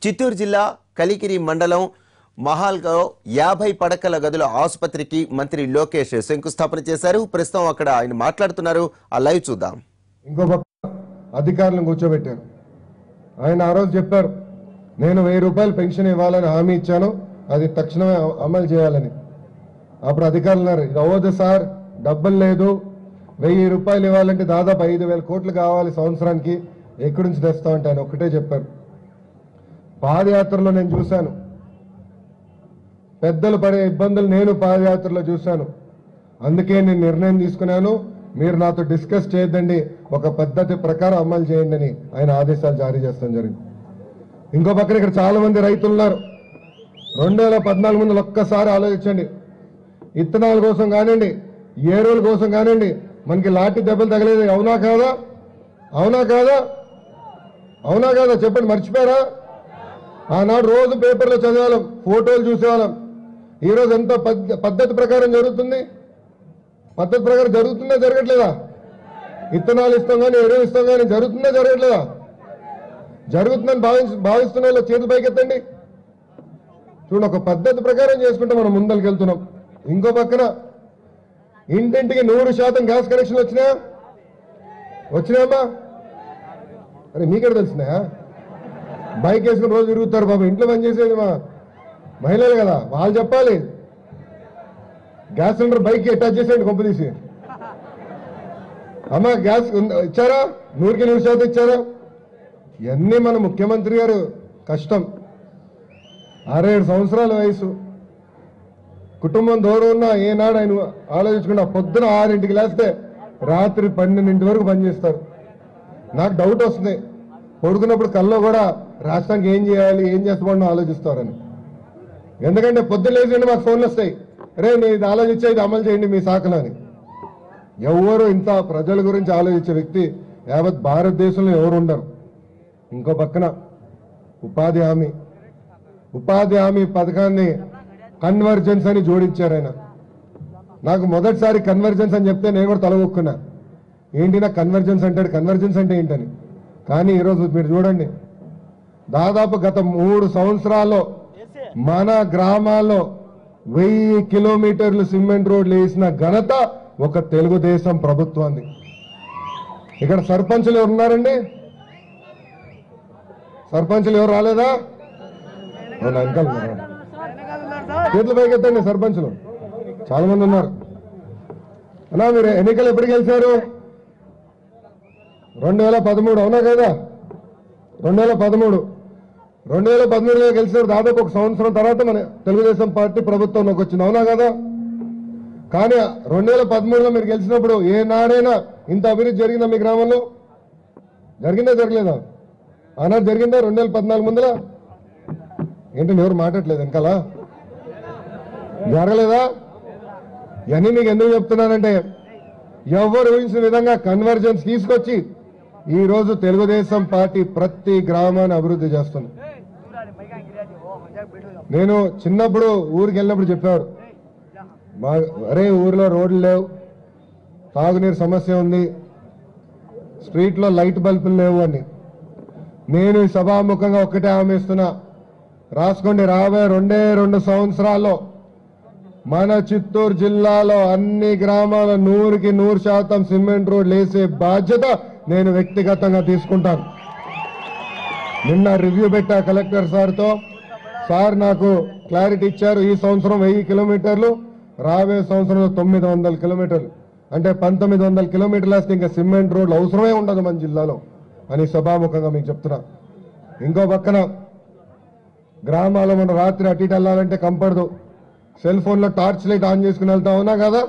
చిత్తూరు జిల్లా కలికిరి మండలం మహాల్లో 50 పడకల గదుల ఆసుపత్రికి మంత్రి లోకేష్ శంకుస్థాపన చేశారు. ప్రస్తుతం అక్కడ ఆయన మాట్లాడుతున్నారు. ఆ లైవ్ చూద్దాం. ఇంకో అధికారులను కూర్చోబెట్టారు. ఆయన ఆ రోజు చెప్పారు, నేను 1000 రూపాయలు పెన్షన్ ఇవ్వాలని హామీ ఇచ్చాను, అది తక్షణమే అమలు చేయాలని. అప్పుడు అధికారులు అన్నారు, ఇది అవ్వదు సార్, డబ్బులు లేదు, 1000 రూపాయలు ఇవ్వాలంటే దాదాపు 5000 కోట్లు కావాలి సంవత్సరానికి, ఎక్కడి నుంచి తెస్తామంటే ఆయన ఒక్కటే చెప్పారు. పాదయాత్రలో నేను చూశాను, పెద్దలు పడే ఇబ్బందులు నేను పాదయాత్రలో చూశాను. అందుకే నేను నిర్ణయం తీసుకున్నాను, మీరు నాతో డిస్కస్ చేయొద్దండి, ఒక పద్ధతి ప్రకారం అమలు చేయండి అని ఆయన ఆదేశాలు జారీ చేస్తాం జరిగింది. ఇంకో పక్కన ఇక్కడ చాలా మంది రైతులు ఉన్నారు. 2014 ముందు ఒక్కసారి ఆలోచించండి. ఇత్తనాల కోసం కానివ్వండి, ఏరువుల కోసం కానివ్వండి, మనకి లాఠీ దెబ్బలు తగలేదు. అవునా కాదా? అవునా కాదా? అవునా కాదా? చెప్పండి, మర్చిపోయారా? ఆనాడు రోజు పేపర్లో చదివాళ్ళం, ఫోటోలు చూసేవాళ్ళం. ఈరోజు ఎంత పద్ధతి ప్రకారం జరుగుతుంది? పద్ధతి ప్రకారం జరుగుతుందా జరగట్లేదా? ఇత్తనాలు ఇస్తాం కానీ, ఎరువు ఇస్తాం కానీ జరుగుతుందా జరగట్లేదా? జరుగుతుందని భావిస్తున్న వాళ్ళు చేతులు పైకెత్తండి. చూడండి, ఒక పద్ధతి ప్రకారం చేసుకుంటే మనం ముందరికి వెళ్తున్నాం. ఇంకో పక్కన ఇంటింటికి 100% గ్యాస్ కనెక్షన్లు వచ్చినాయా? వచ్చినాయమ్మా? అరే మీకెక్కడ తెలిసినాయా? బైక్ వేసుకుని రోజు తిరుగుతారు బాబు, ఇంట్లో పని చేసేది మా మహిళలు కదా, వాళ్ళు చెప్పాలి. గ్యాస్ సిలిండర్ బైక్ అటాచ్ చేసేయండి కొంప తీసి. అమ్మా గ్యాస్ ఇచ్చారా? 100% ఇచ్చారా? ఇవన్నీ మన ముఖ్యమంత్రి గారు కష్టం. 67 సంవత్సరాల వయసు, కుటుంబం దూరం ఉన్నా ఏనాడు ఆయన ఆలోచించకుండా పొద్దున 6ంటికి లేస్తే రాత్రి 12 వరకు పనిచేస్తారు. నాకు డౌట్ వస్తుంది, పడుకున్నప్పుడు కల్లో కూడా రాష్ట్రానికి ఏం చేయాలి, ఏం చేస్తామని ఆలోచిస్తారని. ఎందుకంటే పొద్దున్న లేచి మాకు ఫోన్లు వస్తాయి, రే నేను ఇది ఆలోచించే, ఇది అమలు చేయండి మీ శాఖలో అని. ఎవరు ఇంత ప్రజల గురించి ఆలోచించే వ్యక్తి యావత్ భారతదేశంలో ఎవరు ఉండరు. ఇంకో పక్కన ఉపాధి హామీ పథకాన్ని కన్వర్జెన్స్ అని జోడించారు ఆయన. నాకు మొదటిసారి కన్వర్జెన్స్ అని చెప్తే నేను కూడా తలగొక్కున్నా, ఏంటి నాకు కన్వర్జెన్స్ అంటాడు, కన్వర్జెన్స్ అంటే ఏంటని. కానీ ఈరోజు మీరు చూడండి, దాదాపు గత 3 సంవత్సరాల్లో మన గ్రామాల్లో 1000 కిలోమీటర్లు సిమెంట్ రోడ్లు వేసిన ఘనత ఒక తెలుగుదేశం ప్రభుత్వాన్ని. ఇక్కడ సర్పంచులు ఎవరు ఉన్నారండి? సర్పంచులు ఎవరు రాలేదా? అంకల్ చేతులు పైకెత్తండి. సర్పంచులు చాలా మంది ఉన్నారు. అన్నా మీరు ఎన్నికలు ఎప్పుడు గెలిచారు? 2013, అవునా కదా? 2013లో గెలిచారు. దాదాపు 1 సంవత్సరం తర్వాత మన తెలుగుదేశం పార్టీ ప్రభుత్వంలోకి వచ్చింది, అవునా కదా? కానీ 2013లో మీరు గెలిచినప్పుడు ఏనాడైనా ఇంత అభివృద్ధి జరిగిందా మీ గ్రామంలో? జరిగిందా జరగలేదా? ఆనాడు జరిగిందా? 2014 ముందర ఏంటంటే ఎవరు మాట్లాడలేదు వెనకాల, జరగలేదా? ఇవన్నీ మీకు ఎందుకు చెప్తున్నానంటే, ఎవరు ఊహించిన విధంగా కన్వర్జెన్స్ తీసుకొచ్చి ఈ రోజు తెలుగుదేశం పార్టీ ప్రతి గ్రామాన్ని అభివృద్ధి చేస్తుంది. నేను చిన్నప్పుడు ఊరికి వెళ్ళినప్పుడు చెప్పారు, అరే ఊరిలో రోడ్లు లేవు, తాగునీరు సమస్య ఉంది, స్ట్రీట్లో లైట్ బల్బులు లేవు అని. నేను ఈ సభాముఖంగా ఒక్కటే హామీ ఇస్తున్నా, రాసుకోండి, రాబోయే 2 సంవత్సరాల్లో మన చిత్తూరు జిల్లాలో అన్ని గ్రామాల 100% సిమెంట్ రోడ్లు వేసే బాధ్యత నేను వ్యక్తిగతంగా తీసుకుంటాను. నిన్న రివ్యూ పెట్టా కలెక్టర్ సార్తో. సార్ నాకు క్లారిటీ ఇచ్చారు, ఈ సంవత్సరం 1000 కిలోమీటర్లు, రాబోయే సంవత్సరంలో 900 కిలోమీటర్లు, అంటే 1900 కిలోమీటర్లు వేస్తే ఇంకా సిమెంట్ రోడ్లు అవసరమే ఉండదు మన జిల్లాలో అని సభాముఖంగా మీకు చెప్తున్నా. ఇంకో పక్కన గ్రామాల్లో మనం రాత్రి అటు ఇటు వెళ్ళాలంటే కంపడదు, సెల్ ఫోన్లో టార్చ్ లైట్ ఆన్ చేసుకుని వెళ్తా, అవునా కదా?